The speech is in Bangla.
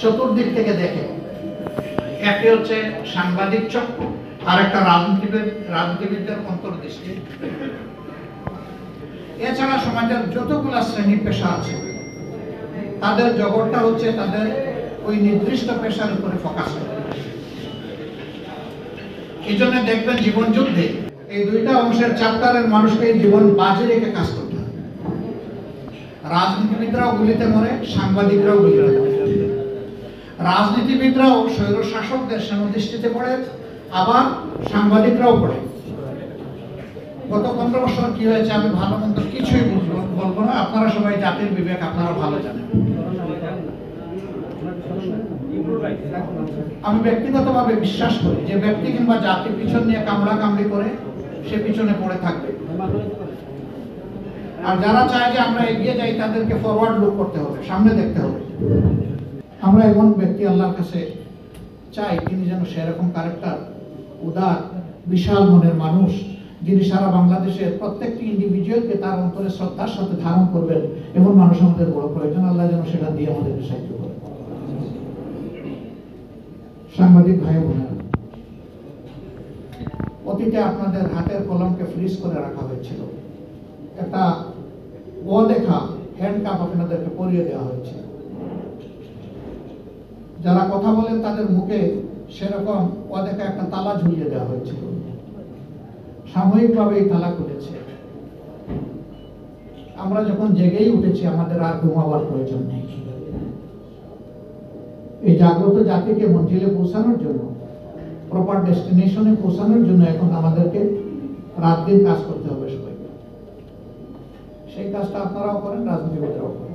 চতুর্দিক থেকে দেখে। একটি হচ্ছে সাংবাদিক চক্র, আর একটা রাজনীতিবিদদের অন্তর্দৃষ্টি। এছাড়া সমাজের যতগুলা শ্রেণী পেশা আছে তাদের জগৎটা হচ্ছে তাদের ওই নির্দিষ্ট পেশার উপরে ফোকাস করে। এই জন্য দেখবেন জীবন যুদ্ধে এই দুইটা অংশের চ্যাপ্টারের মানুষকে জীবন বাজি রেখে কাজ করতে হয়। রাজনীতিবিদরাও গুলিতে মরে, সাংবাদিকরাও গুলিতে মরে। রাজনীতিবিদরাও স্বৈর শাসকদের সেনদৃষ্টিতে পড়ে, আবার সাংবাদিকরাও পড়ে। গত 15 বছর কি হয়েছে আমি ভালো মন্দ কিছুই বলবো না, আপনারা সবাই জাতির বিবেক আপনারা ভালো জানেন। আমি ব্যক্তিগতভাবে বিশ্বাস করি যে ব্যক্তি কিংবা জাতির পিছন নিয়ে কামড়াকামড়ি করে সে পিছনে পড়ে থাকবে, আর যারা চায় যে আমরা এগিয়ে যাই তাদেরকে ফরওয়ার্ড লুক করতে হবে, সামনে দেখতে হবে। আমরা এমন ব্যক্তি আল্লাহর কাছে চাই তিনি যেন সেরকম ক্যারেক্টার, উদার, বিশাল মনের মানুষ, যিনি সারা বাংলাদেশের প্রত্যেকটি ইন্ডিভিজুয়ালকে তার অন্তরে শ্রদ্ধার সাথে ধারণ করবেন, এমন মানুষ আমাদের বড় প্রয়োজন। আল্লাহ যেন সেটা দিয়ে আমাদেরকে সাহায্য করে। সাংবাদিক ভাই বোনেরা, অতীতে আপনাদের হাতের কলমকে ফ্রিজ করে রাখা হয়েছিল, একটা অদেখা হ্যান্ডকাপ আপনাদেরকে পরিয়ে দেওয়া হয়েছিল। যারা কথা বলেন তাদের মুখে সেরকম অদেখা একটা তালা ঝুলিয়ে দেওয়া হয়েছিল। সাময়িকভাবে এই তালা খুলেছে। আমরা যখন জেগেই উঠেছি আমাদের আর ঘুমাবার প্রয়োজন নেই। এই জাগ্রত জাতিকে মঞ্জিলে পৌঁছানোর জন্য, প্রপার ডেস্টিনেশনে পৌঁছানোর জন্য এখন আমাদেরকে রাত দিন কাজ করতে হবে সবাইকে। সেই কাজটা আপনারাও করেন, রাজনীতিবিদরাও করেন।